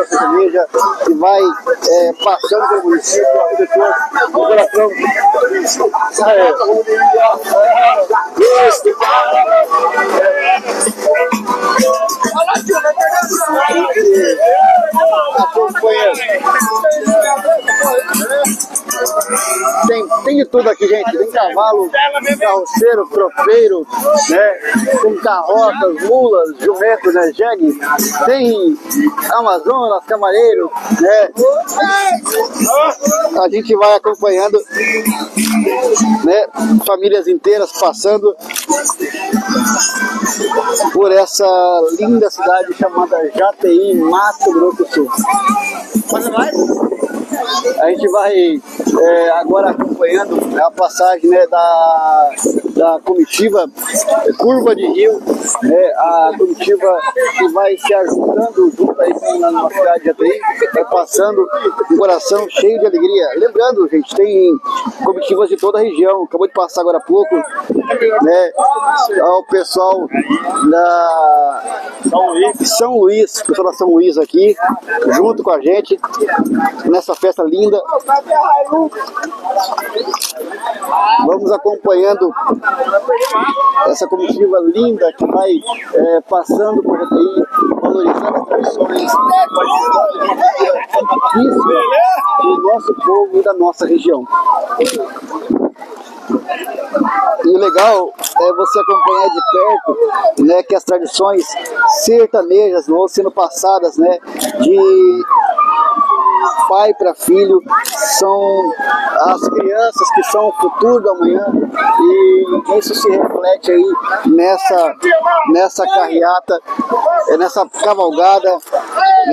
sertaneja que vai passando pelo município, as pessoas do coração. Acompanha. Tem de tudo aqui, gente. Tem cavalo, carroceiro, tropeiro, né? Tem carroças, mulas, jumentos, né? Jegue. Tem amazonas, camareiros, né? A gente vai acompanhando, né? Famílias inteiras passando por essa linda cidade chamada Jataí, Mato Grosso do Sul. A gente vai agora acompanhando a passagem, né, da comitiva Curva de Rio, né, a comitiva que vai se ajudando junto aí na cidade de Jataí, vai passando um coração cheio de alegria. Lembrando, gente, tem comitivas de toda a região, acabou de passar agora há pouco, né, ao pessoal da São Luís, pessoal da São Luís aqui, junto com a gente, nessa festa linda. Vamos acompanhando essa comitiva linda que vai passando por Jataí, valorizando as tradições, do nosso povo e da nossa região. E o legal é você acompanhar de perto, né, que as tradições sertanejas vão sendo passadas, né, de pai para filho, são as crianças que são o futuro do amanhã, e isso se reflete aí nessa carreata, nessa cavalgada.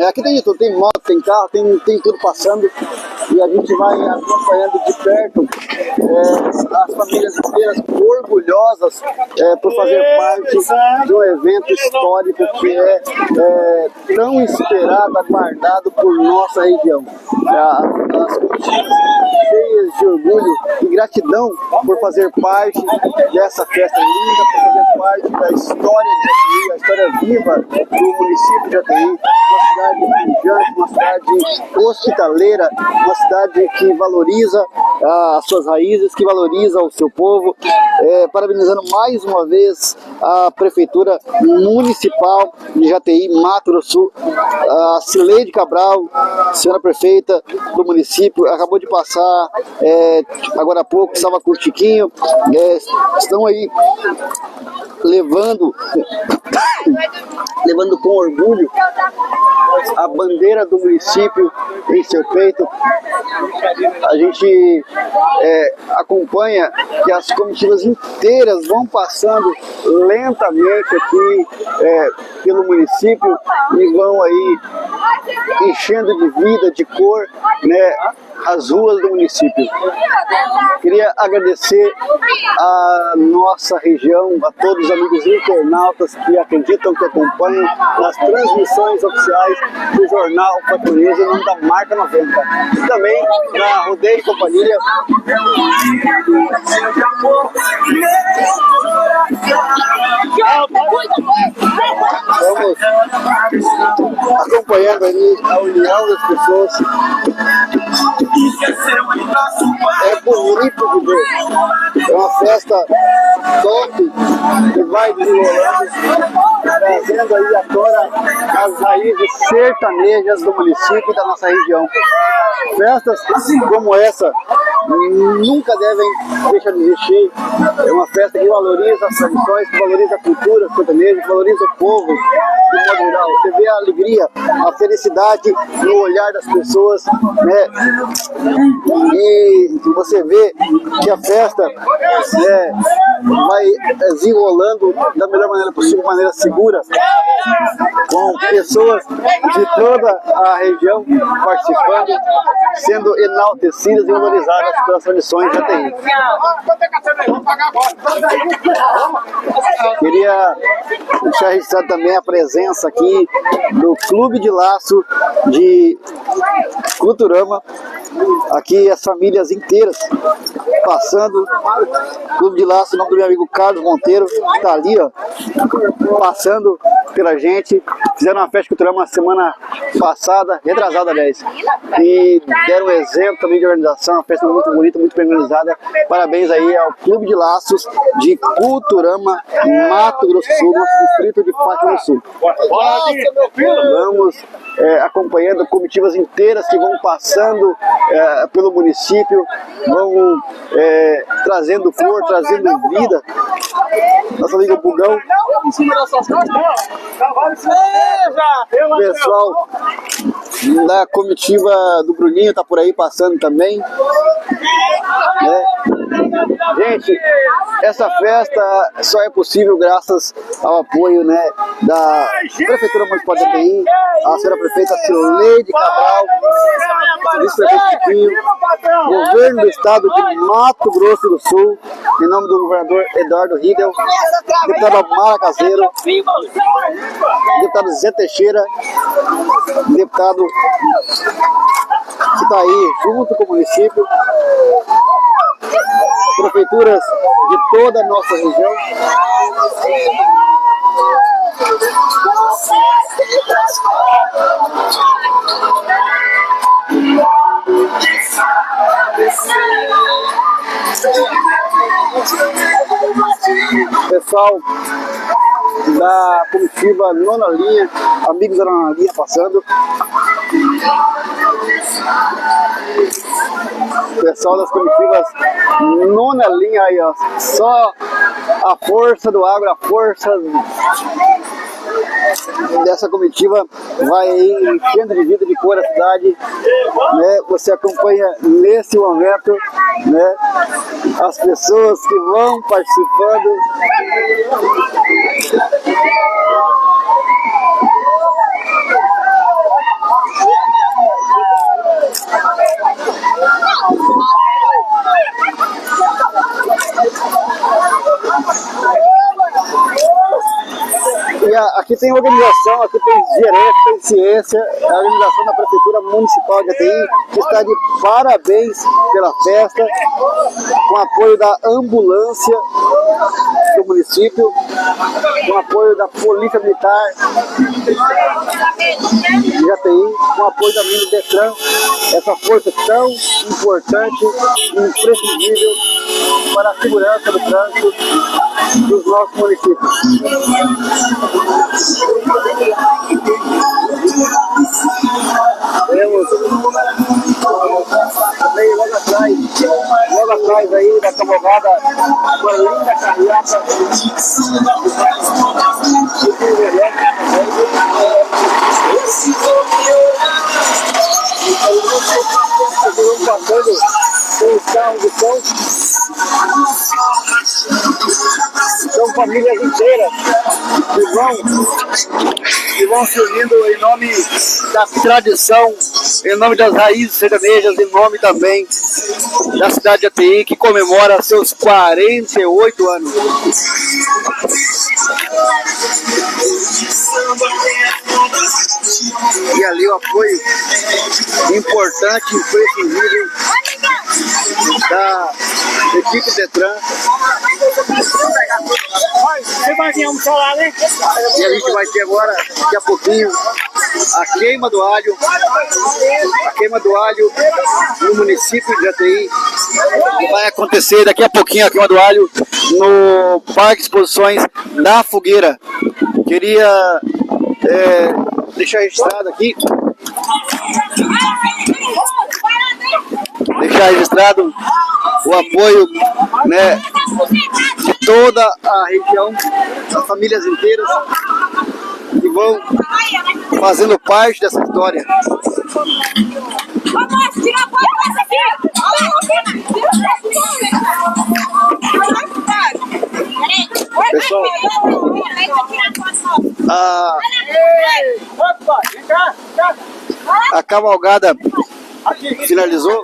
Aqui tem tudo, tem moto, tem carro, tem tudo passando, e a gente vai acompanhando de perto as famílias inteiras orgulhosas por fazer parte de um evento histórico que é tão esperado, aguardado por nossa região. As comitivas cheias de orgulho e gratidão por fazer parte dessa festa linda, por fazer parte da história de Jataí, a história viva do município de Jataí, uma cidade pujante, uma cidade hospitaleira, uma cidade que valoriza as suas raízes, que valoriza o seu povo. Parabenizando mais uma vez a Prefeitura Municipal de Jataí, Mato Grosso do Sul, a Cileide Cabral, senhora prefeita do município, acabou de passar agora há pouco, estava com o Chiquinho, estão aí levando com orgulho a bandeira do município em seu peito. A gente acompanha que as comitivas inteiras vão passando lentamente aqui pelo município e vão aí enchendo de vida, de cor, né, as ruas do município. Queria agradecer a nossa região, a todos os amigos internautas que acreditam, que acompanham nas transmissões oficiais do Jornal Patrulheiro em nome da Marca 90. E também na Rodeio e Companhia. Estamos acompanhando aí a união das pessoas. É bonito de ver. É uma festa top que vai desenvolvendo, trazendo aí à tona as raízes sertanejas do município e da nossa região. Festas como essa nunca devem deixar de existir. É uma festa que valoriza as tradições, que valoriza a cultura sertaneja, que valoriza o povo de modo geral. Você vê a alegria, a felicidade no olhar das pessoas, né? E você vê que a festa vai desenrolando da melhor maneira possível, de maneira segura, com pessoas de toda a região participando, sendo enaltecidas e valorizadas pelas tradições de Jataí. Queria deixar registrado também a presença aqui do Clube de Laço de Culturama. Aqui as famílias inteiras passando. Clube de Laço, em nome do meu amigo Carlos Monteiro, que tá ali, ó, passando pela gente. Fizeram uma festa cultural uma semana passada, retrasada, aliás, e deram um exemplo também de organização, uma festa muito bonita, muito bem organizada. Parabéns aí ao Clube de Laços de Culturama, Mato Grosso do Sul, nosso distrito de Fátima do Sul. Vamos acompanhando comitivas inteiras que vão passando pelo município, vão trazendo cor, trazendo vida. Nossa amiga Bugão. O pessoal da comitiva do Bruninho tá por aí passando também, né? Gente, essa festa só é possível graças ao apoio, né, da Prefeitura Municipal de Jataí, a senhora prefeita Cileide Cabral, vice-prefeito Chiquinho, governo do estado de Mato Grosso do Sul, em nome do governador Eduardo Riedel, deputado Mara Caseiro, deputado Zé Teixeira, deputado que está aí junto com o município, prefeituras de toda a nossa região. Pessoal da comitiva Nona Linha, amigos da Nona Linha passando. Pessoal das comitivas Nona Linha aí, ó, só a força do agro, a força dessa comitiva vai aí enchendo de vida, de cor a cidade, né? Você acompanha nesse momento, né, as pessoas que vão participando. E aqui tem organização, aqui tem gerência, tem ciência, a organização da Prefeitura Municipal de Jataí, que está de parabéns pela festa, com apoio da ambulância do município, com apoio da Polícia Militar de Jataí, com apoio também do Detran, essa força tão importante e imprescindível para a segurança do trânsito dos nossos municípios. Temos também logo atrás aí da cavalgada, uma linda carreata passando com os carros de som. São famílias inteiras que vão se unindo em nome da tradição, em nome das raízes sertanejas, em nome também da cidade de Jataí, que comemora seus 48 anos. E ali o apoio importante, imprescindível da equipe Detran. Você vai vir almoçar lá, né? E a gente vai ter agora, daqui a pouquinho, a queima do alho no município de Jataí. Vai acontecer daqui a pouquinho a queima do alho no Parque de Exposições da Fogueira. Queria deixar registrado aqui, o apoio, né, de toda a região, das famílias inteiras que vão fazendo parte dessa história. Pessoal, a cavalgada finalizou.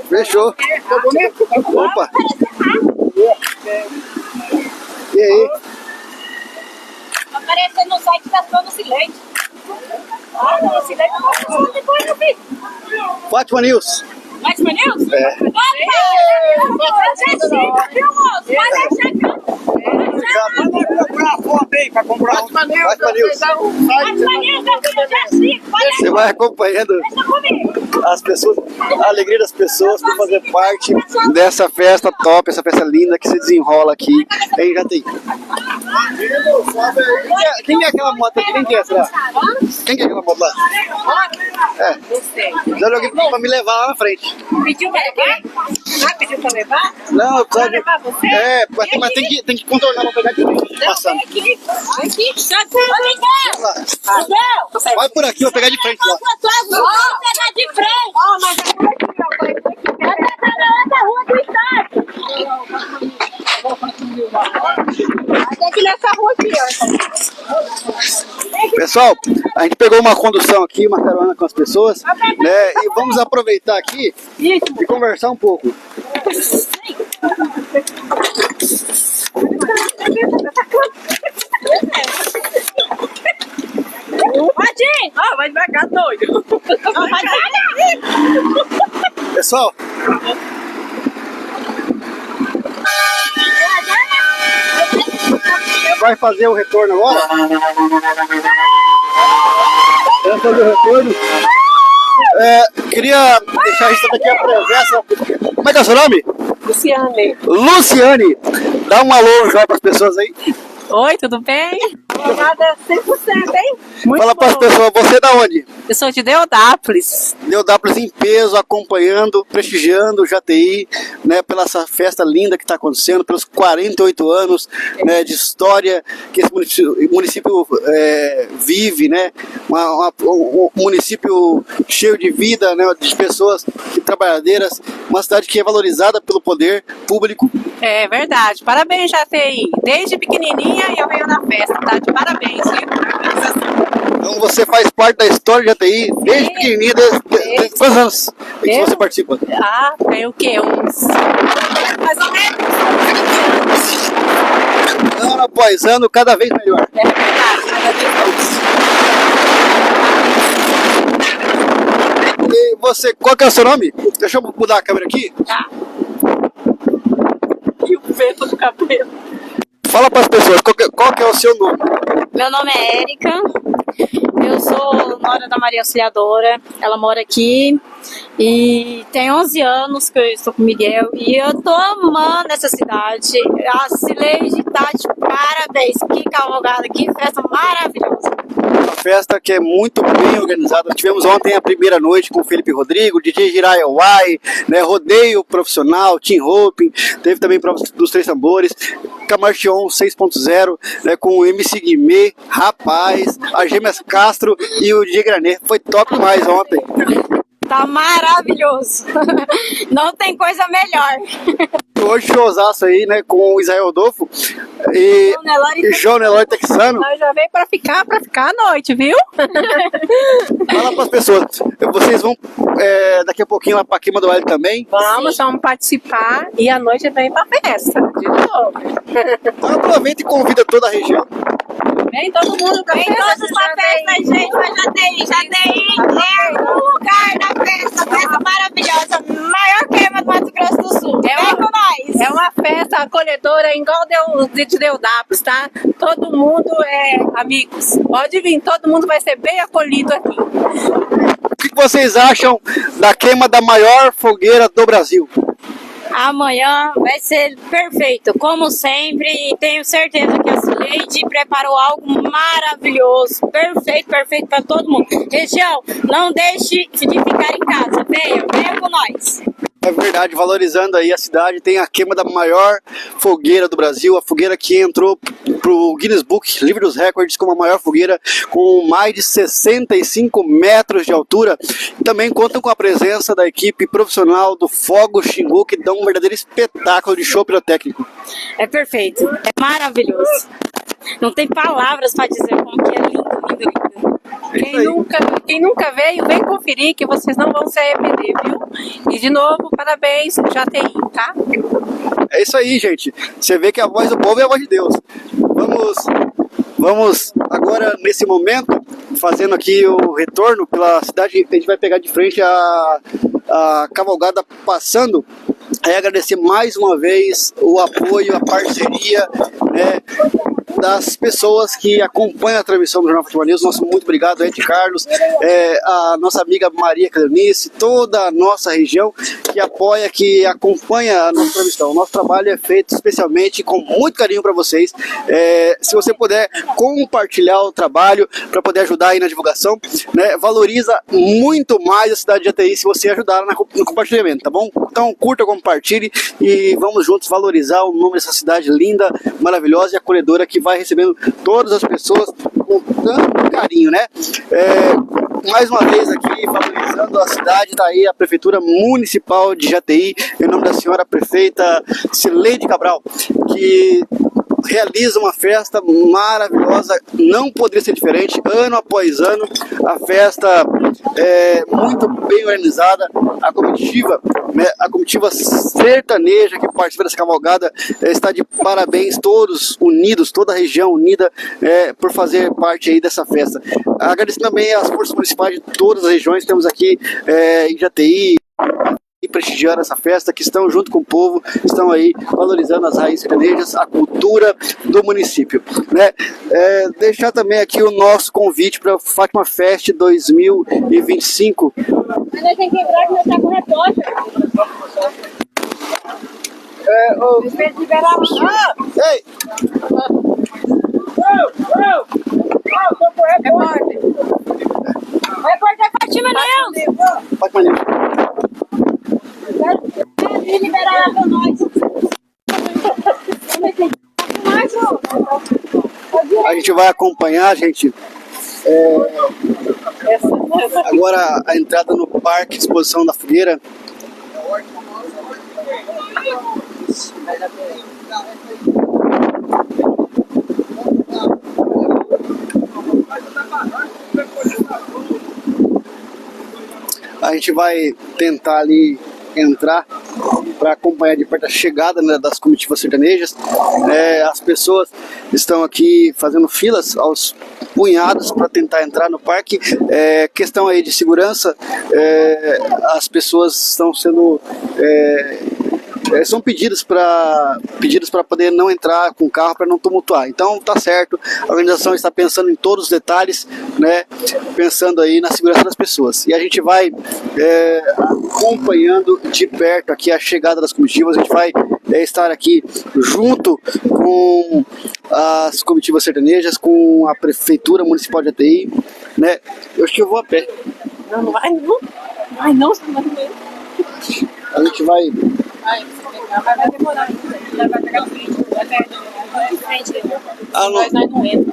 Fechou. Opa. E aí? Aparecendo no site da Dona Silente. Dona Silente não depois, meu filho. Fátima News. Mas Ótimo, Nilson? É. Vai comprar a foto aí, pra comprar um. Vai pra Nilson. Você vai acompanhando as pessoas, a alegria das pessoas por fazer parte dessa festa top, essa festa linda que se desenrola aqui em Jataí. Quem é aquela moto aqui? Quem que é essa lá? Quem que é aquela moto lá? É. Já joguei pra me levar lá na frente. Pediu pra levar? Ah, pediu pra levar? Não, eu preciso de... levar você? É, mas tem que contornar pra pegar de frente, passando. Aqui. Ô, Miguel! Vai por aqui, vou pegar de frente lá. Vou pegar de frente! Ó, mas a rua do estado! Tem que ir nessa rua aqui, ó. Pessoal, a gente pegou uma condução aqui, uma carona com as pessoas, né? E vamos aproveitar aqui e conversar um pouco. Pode ir! Ó, vai devagar, doido! Vai devagar! Pessoal, vai fazer o retorno agora? Vai fazer o retorno? Queria deixar isso aqui a presença. Como é que é o seu nome? Luciane. Luciane, dá um alô já para as pessoas aí. Oi, tudo bem? Jogada 100%, hein? Muito Fala para as bom. pessoas, você é da onde? Eu sou de Deodápolis. Deodápolis em peso, acompanhando, prestigiando o Jataí, né, pela essa festa linda que está acontecendo, pelos 48 anos, né, de história que esse município vive, né, um município cheio de vida, né, de pessoas trabalhadeiras, uma cidade que é valorizada pelo poder público. É verdade. Parabéns, Jataí. Desde pequenininha eu venho na festa, tá? De parabéns, viu? Então você faz parte da história de Jataí desde pequenininha, desde quantos anos que você participa? Ah, tem o quê? Uns... mais ou menos. Ano após ano, cada vez melhor. É verdade, cada vez mais. E você, qual que é o seu nome? Deixa eu mudar a câmera aqui. Tá. E o vento do cabelo. Fala para as pessoas, qual que é o seu nome? Meu nome é Érica, eu sou nora da Maria Auxiliadora, ela mora aqui e tem 11 anos que eu estou com o Miguel e eu tô amando essa cidade. A Cileide tá de parabéns, que cavalgada, que festa maravilhosa. Uma festa que é muito bem organizada. Tivemos ontem a primeira noite com o Felipe Rodrigo, DJ Jiraiya Uai, né, rodeio profissional, team roping, teve também prova dos 3 tambores, Camarchion 6.0, né, com o MC Guimê, Rapaz, a Gêmeas Castro e o DJ Granet. Foi top demais ontem. Tá maravilhoso, não tem coisa melhor. Hoje showzaço aí, né, com o Israel Rodolfo e João Nelore Texano. Nós já veio pra ficar à noite, viu? Fala para as pessoas, vocês vão daqui a pouquinho lá para Queima do Alho também. Vamos participar e à noite vem pra festa, de novo. Então aproveita e convida toda a região. Vem todo mundo pra Vem festa, todos pra festa, gente, pra Jataí é o lugar da festa maravilhosa, maior queima do Mato Grosso do Sul. Vem com nós! É uma festa acolhedora igual de Deodápolis, tá? Todo mundo é amigos. Pode vir, todo mundo vai ser bem acolhido aqui. O que vocês acham da queima da maior fogueira do Brasil? Amanhã vai ser perfeito, como sempre, e tenho certeza que a Cileide preparou algo maravilhoso, perfeito para todo mundo. Região, não deixe de ficar em casa, venha com nós. É verdade, valorizando aí a cidade, tem a queima da maior fogueira do Brasil, a fogueira que entrou pro Guinness Book, livro dos recordes, como a maior fogueira com mais de 65 metros de altura. Também contam com a presença da equipe profissional do Fogo Xingu, que dá um verdadeiro espetáculo de show pirotécnico. É perfeito, é maravilhoso. Não tem palavras para dizer como que é lindo, lindo, lindo. Quem nunca veio, vem conferir que vocês não vão se arrepender, viu? E de novo, parabéns, Jataí, tá? É isso aí, gente. Você vê que a voz do povo é a voz de Deus. Vamos agora, nesse momento, fazendo aqui o retorno pela cidade. A gente vai pegar de frente a cavalgada passando, agradecer mais uma vez o apoio, a parceria, né, das pessoas que acompanham a transmissão do Jornal Futebol News. Nosso muito obrigado, Ed Carlos, a nossa amiga Maria Cleonice, toda a nossa região que apoia, que acompanha a nossa transmissão. O nosso trabalho é feito especialmente com muito carinho para vocês. Se você puder compartilhar o trabalho para poder ajudar aí na divulgação, né, valoriza muito mais a cidade de Jataí se você ajudar no compartilhamento, tá bom? Então curta, compartilhe e vamos juntos valorizar o nome dessa cidade linda, maravilhosa e acolhedora que vai recebendo todas as pessoas com tanto carinho, né? Mais uma vez aqui, valorizando a cidade, está aí a Prefeitura Municipal de Jataí, em nome da senhora prefeita Cileide Cabral, que realiza uma festa maravilhosa, não poderia ser diferente, ano após ano, a festa é muito bem organizada, a comitiva sertaneja que participa dessa cavalgada está de parabéns, todos unidos, toda a região unida por fazer parte aí dessa festa. Agradeço também às forças municipais de todas as regiões que temos aqui em Jataí, e prestigiando essa festa, que estão junto com o povo, estão aí valorizando as raízes sertanejas, a cultura do município, né? Deixar também aqui o nosso convite para o Fátima Fest 2025. Mas nós temos que lembrar que nós estamos com repórter. Ei! O repórter é Fátima News. Fátima News. Liberar ela pra nós. A gente vai acompanhar, gente. Agora a entrada no Parque Exposição da Fogueira. A gente vai tentar ali entrar para acompanhar de perto a chegada, né, das comitivas sertanejas. As pessoas estão aqui fazendo filas aos punhados para tentar entrar no parque. Questão aí de segurança, as pessoas estão sendo são pedidos para poder não entrar com o carro para não tumultuar. Então tá certo, a organização está pensando em todos os detalhes, né, pensando aí na segurança das pessoas. E a gente vai acompanhando de perto aqui a chegada das comitivas. A gente vai estar aqui junto com as comitivas sertanejas, com a Prefeitura Municipal de Jataí, né? Eu acho que eu vou a pé. Não vai não. Ai, não, você não vai comer. A gente vai... Vai demorar. Vai pegar frente. Vai pegar frente. Ah, Nós não entra.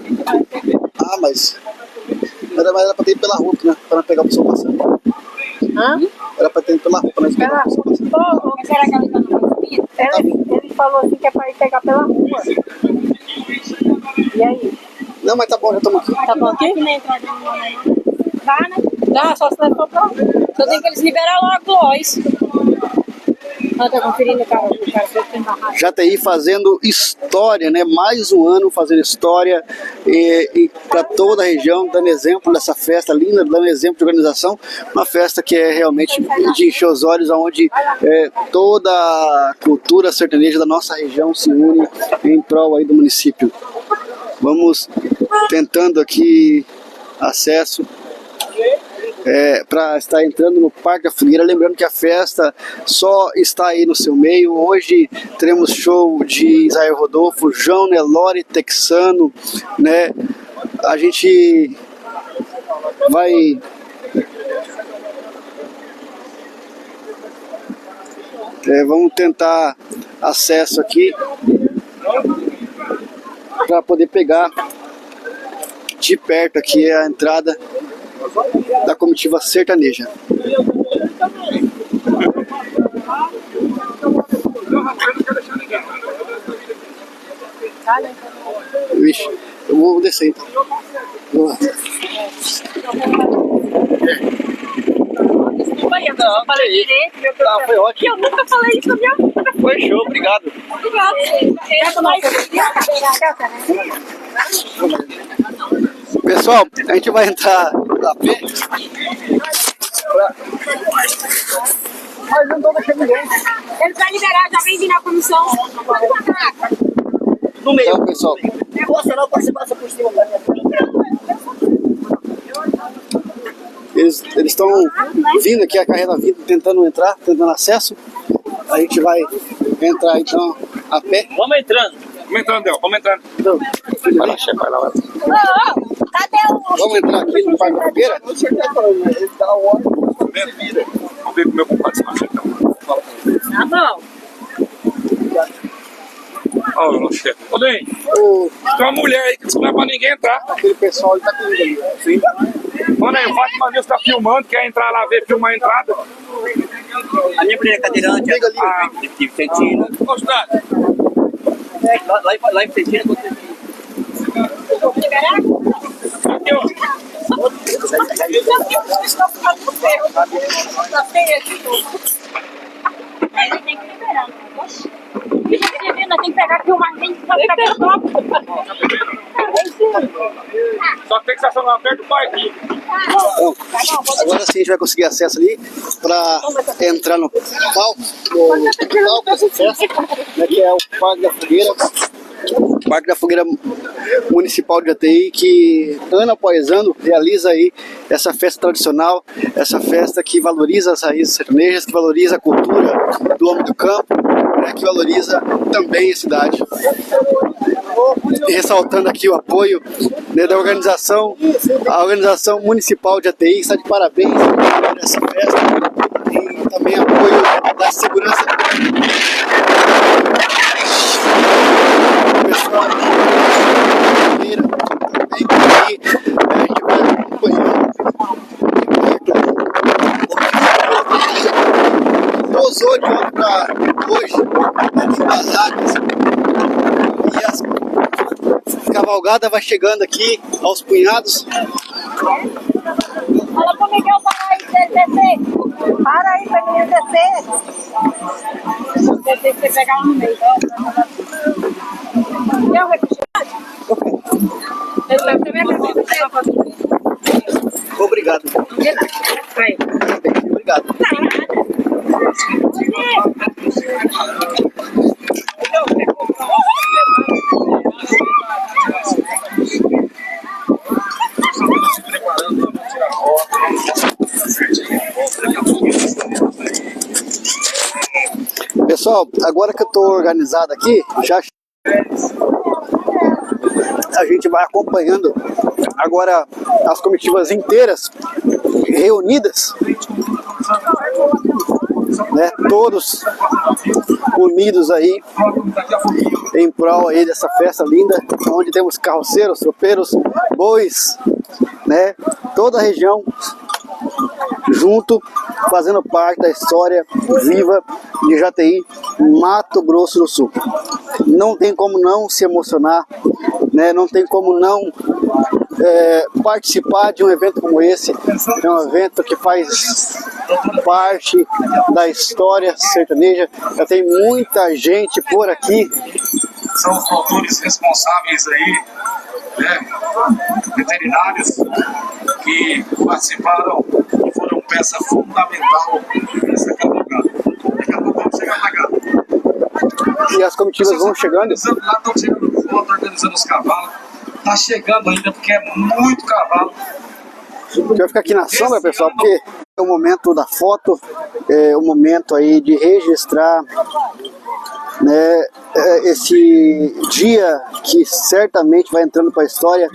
Ah, mas era pra ter ido pela rua, né? Pra não pegar o pessoal passando. Hã? Era pra ter ido pela rua, pra não pegar o pessoal passando. Será que ela está no comida? Ele falou assim que é pra ir pegar pela rua. E aí? Não, mas tá bom, já estamos aqui. Tá bom aqui? Dá, né? Dá, só se nós for pra lá. Só tem que eles liberar logo nós. Ela tá conferindo o cara tem barraca. Jataí fazendo história, né? Mais um ano fazendo história e para toda a região, dando exemplo dessa festa linda, dando exemplo de organização. Uma festa que é realmente de encher os olhos, onde toda a cultura sertaneja da nossa região se une em prol aí do município. Vamos tentando aqui acesso para estar entrando no Parque da Fogueira. Lembrando que a festa só está aí no seu meio. Hoje teremos show de Israel Rodolfo, João Nelore Texano, né? A gente vai vamos tentar acesso aqui para poder pegar de perto aqui a entrada da comitiva sertaneja. Vixe, eu vou descer então. Foi ótimo. Eu nunca falei isso na minha vida. Foi show, obrigado. Obrigada. Pessoal, a gente vai entrar a pé. Mas não tô deixando ninguém. Ele vai liberar, já vem vir na comissão. No meio. Então, pessoal. Nossa, não pode passar por cima. Eles estão vindo aqui, a carreira vindo, tentando entrar, tentando acesso. A gente vai entrar então a pé. Vamos entrando. Vamos entrando, Del. Vamos entrando. Então, Vai lá, chefe, vai lá. Cadê o... vamos entrar aqui no Parque da Fogueira? Vamos ver com o meu compadre se machuca. Tá bom. Olha o chefe. Ô, Dei, O, tem uma mulher aí que não é pra ninguém entrar. aquele pessoal está comigo ali. Sim. Mano, aí o Fátima Nilson tá filmando, quer entrar lá ver, filmar a entrada. A minha mulher é cadeirante, Liga ali. de Vicentina. Gostado. Lá em Vicentina, Aqui, ó. Ele tem que liberar. Tem que pegar aqui o marquinhos pra pegar o copo. Só que tem que estacionar perto do parquinho. Então, agora sim a gente vai conseguir acesso ali para entrar no palco dessa festa, né, que é o Parque da Fogueira. Parque da Fogueira Municipal de Jataí, que ano após ano realiza aí essa festa tradicional, essa festa que valoriza as raízes sertanejas, que valoriza a cultura do homem do campo, né, que valoriza também a cidade. E ressaltando aqui o apoio, né, da organização, a organização municipal de Jataí está de parabéns por essa festa, e também apoio da segurança pessoal também, a gente vai acompanhando pousou de ontem para hoje as barracas e a cavalgada vai chegando aqui aos punhados. Fala pro Miguel para aí, descer. Para aí pra mim descer. Tem que pegar um no meio. Eu Obrigado. Vai. Obrigado. Pessoal, agora que eu estou organizado aqui, já a gente vai acompanhando agora as comitivas inteiras reunidas, né, todos unidos aí em prol aí dessa festa linda, onde temos carroceiros, tropeiros, bois, né, toda a região junto, fazendo parte da história viva de Jataí, Mato Grosso do Sul. Não tem como não se emocionar, né? Não tem como não participar de um evento como esse. É um evento que faz parte da história sertaneja. Já tem muita gente por aqui. São os doutores responsáveis aí, né, veterinários, que participaram e foram peça fundamental nessa cavalgada. Daqui a pouco vamos chegar na gata. E as comitivas vão chegando. Lá estão tirando foto, organizando os cavalos. Tá chegando ainda, porque é muito cavalo. A gente vai ficar aqui na sombra, pessoal, porque é o momento da foto, é o momento aí de registrar, né, esse dia que certamente vai entrando para a história,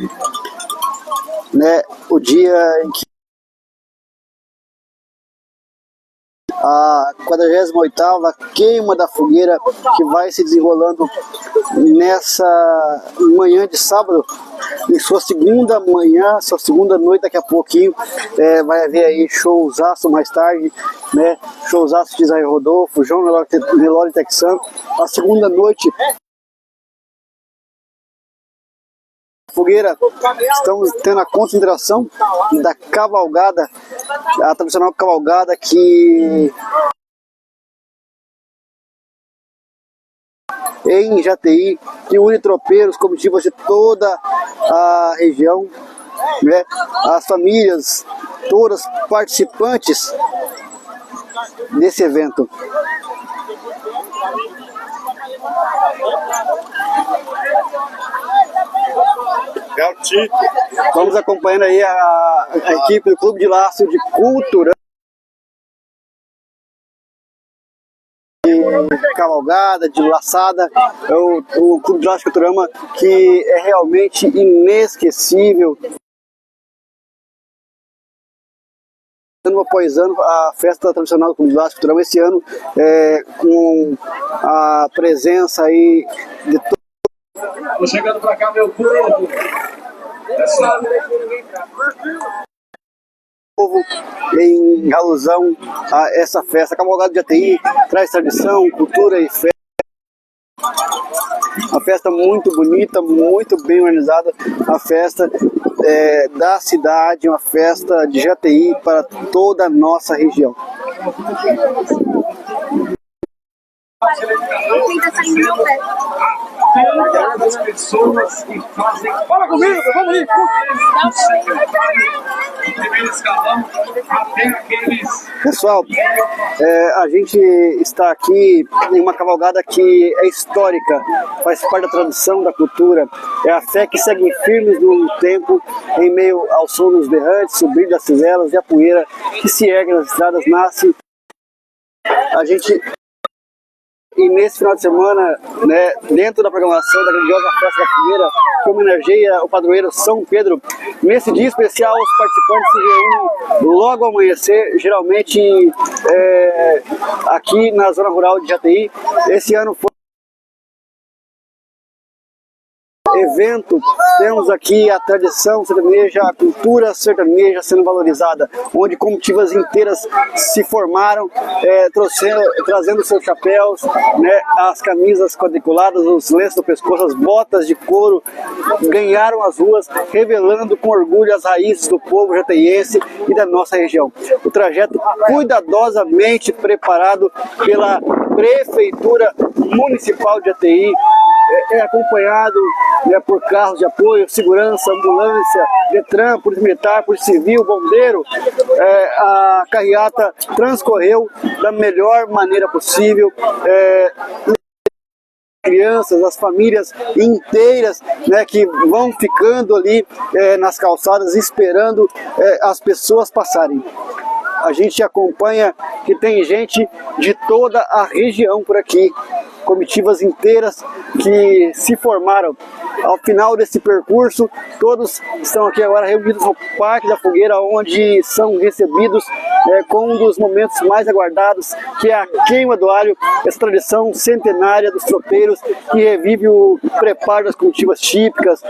né, o dia em que a 48ª queima da fogueira, que vai se desenrolando nessa manhã de sábado, em sua segunda manhã, sua segunda noite. Daqui a pouquinho vai haver aí showzaço mais tarde, né, showzaço de Isaías Rodolfo, João Nelore Texano, a segunda noite. Fogueira, estamos tendo a concentração da cavalgada, a tradicional cavalgada que em Jataí, que une tropeiros, comitivas de toda a região, né? As famílias todas participantes desse evento. Vamos acompanhando aí a equipe do Clube de Laço de Cultura, de cavalgada, de laçada, o Clube de Laço de Culturama, que é realmente inesquecível. Ano após ano, a festa tradicional do Clube de Laço de Culturama, esse ano com a presença aí de todos. Tô chegando pra cá, meu povo. Povo em alusão a essa festa. A cavalgada de Jataí traz tradição, cultura e festa. Uma festa muito bonita, muito bem organizada. A festa da cidade, uma festa de Jataí para toda a nossa região. As pessoas que fazem. Fala comigo, vamos ali. Primeiro escalão até aqueles. Pessoal, a gente está aqui em uma cavalgada que é histórica, faz parte da tradição, da cultura. É a fé que segue firmes no tempo, em meio ao som dos berrantes, o brilho das civelas e a poeira que se ergue nas estradas, nasce. E nesse final de semana, né, dentro da programação da grandiosa Festa da Fogueira, que homenageia o padroeiro São Pedro, nesse dia especial os participantes se reúnem logo ao amanhecer, geralmente aqui na zona rural de Jataí. Esse ano foi evento, temos aqui a tradição sertaneja, a cultura sertaneja sendo valorizada, onde comitivas inteiras se formaram, trazendo seus chapéus, né, as camisas quadriculadas, os lenços do pescoço, as botas de couro, ganharam as ruas, revelando com orgulho as raízes do povo jataiense e da nossa região. O trajeto cuidadosamente preparado pela Prefeitura Municipal de Jataí, é acompanhado, né, por carros de apoio, segurança, ambulância, Detran, Polícia Militar, Polícia Civil, Bombeiro. A carreata transcorreu da melhor maneira possível. Crianças, as famílias inteiras, né, que vão ficando ali nas calçadas esperando as pessoas passarem. A gente acompanha que tem gente de toda a região por aqui, comitivas inteiras que se formaram. Ao final desse percurso, todos estão aqui agora reunidos no Parque da Fogueira, onde são recebidos com um dos momentos mais aguardados, que é a queima do alho, essa tradição centenária dos tropeiros, que revive o preparo das comitivas típicas,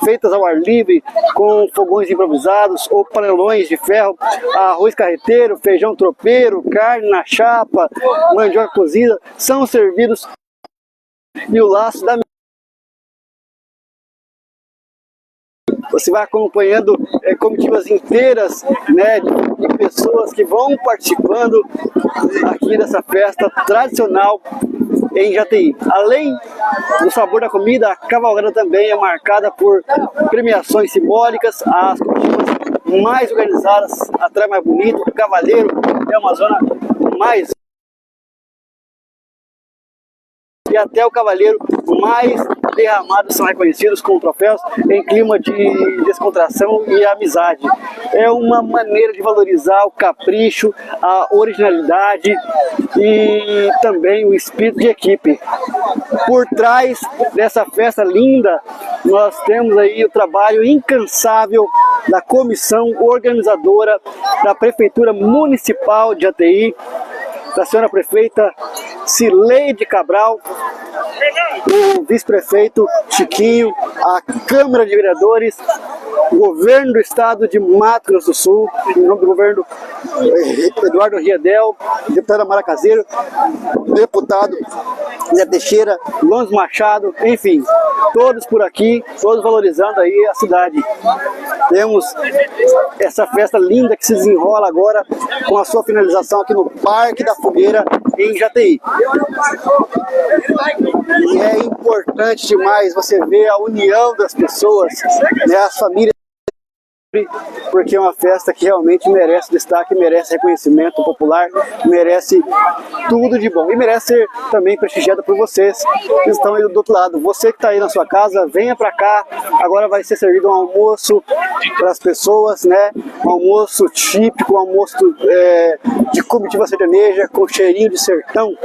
feitas ao ar livre, com fogões improvisados ou panelões de ferro, arroz carreteiro, feijão tropeiro, carne na chapa, mandioca cozida, são servidos e o laço da... Você vai acompanhando comitivas inteiras, né, de pessoas que vão participando aqui dessa festa tradicional em Jataí. Além do sabor da comida, a cavalgada também é marcada por premiações simbólicas. As comitivas mais organizadas atrai mais bonito. O Cavaleiro é uma zona mais... E até o Cavaleiro mais derramados são reconhecidos como troféus em clima de descontração e amizade. É uma maneira de valorizar o capricho, a originalidade e também o espírito de equipe. Por trás dessa festa linda, nós temos aí o trabalho incansável da comissão organizadora da Prefeitura Municipal de Jataí, da senhora prefeita Cileide Cabral, o vice-prefeito Chiquinho, a Câmara de Vereadores, o governo do estado de Mato Grosso do Sul, em nome do governo Eduardo Riedel, deputada Mara Caseiro, deputado Zé Teixeira, Lonzo Machado, enfim, todos por aqui, todos valorizando aí a cidade. Temos essa festa linda que se desenrola agora com a sua finalização aqui no Parque da Fogueira em Jataí. E é importante demais você ver a união das pessoas, né, as famílias porque é uma festa que realmente merece destaque, merece reconhecimento popular, merece tudo de bom e merece ser também prestigiada por vocês que estão aí do outro lado. Você que está aí na sua casa, venha para cá. Agora vai ser servido um almoço para as pessoas, né? Um almoço típico, um almoço de comitiva sertaneja com cheirinho de sertão.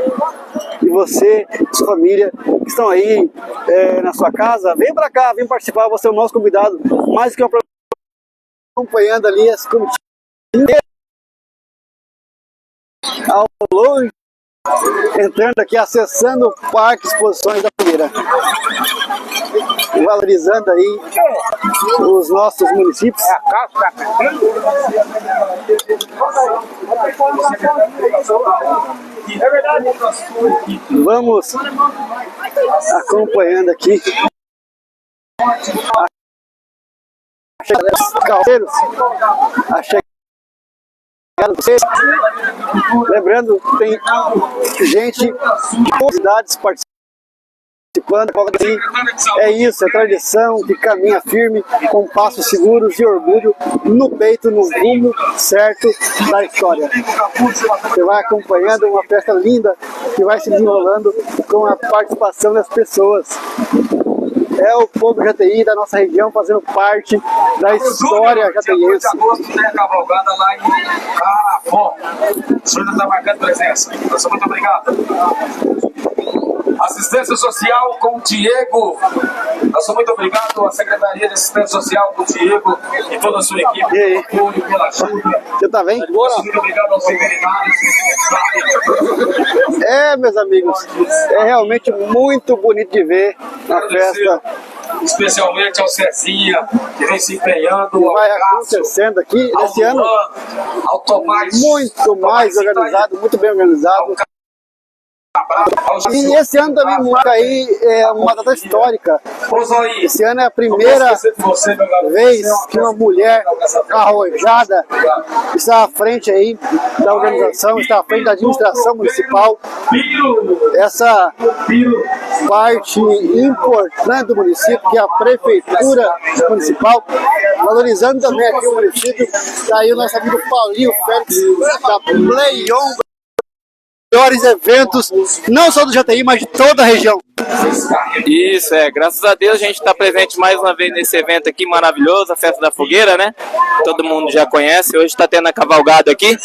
E você, sua família, que estão aí na sua casa, vem para cá, vem participar. Você é o nosso convidado, mais que uma acompanhando ali as comitivas ao longe, entrando aqui, acessando o Parque Exposições da Fogueira, valorizando aí os nossos municípios. Vamos acompanhando aqui calceiros, a chegada de vocês. Lembrando, tem gente de todas as cidades participando. É isso, é tradição que caminha firme, com passos seguros e orgulho no peito, no rumo certo da história. Você vai acompanhando uma festa linda que vai se desenrolando com a participação das pessoas. É o povo jataí da nossa região fazendo parte da história jataiense. Tem a cavalgada lá em Carapó. O senhor está marcando presença. Muito obrigado. Assistência Social com o Diego. Nosso muito obrigado à Secretaria de Assistência Social com o Diego e toda a sua equipe. E aí? Pela ajuda. Você tá bem? Muito obrigado aos veterinários. Meus amigos, é realmente muito bonito de ver a festa. Especialmente ao Cezinha, que vem se empenhando. Vai acontecendo aqui esse ano ao Tomás, muito mais organizado, muito bem organizado. E esse ano também marca aí uma data histórica. Esse ano é a primeira vez que uma mulher arrojada está à frente aí da organização, está à frente da administração municipal. Essa parte importante do município, que é a prefeitura municipal, valorizando também aqui o município. Está aí o nosso amigo Paulinho Félix, da Play On. Melhores eventos, não só do Jataí, mas de toda a região. Isso, graças a Deus a gente está presente mais uma vez nesse evento aqui maravilhoso, a Festa da Fogueira, né? Todo mundo já conhece, hoje está tendo a cavalgada aqui.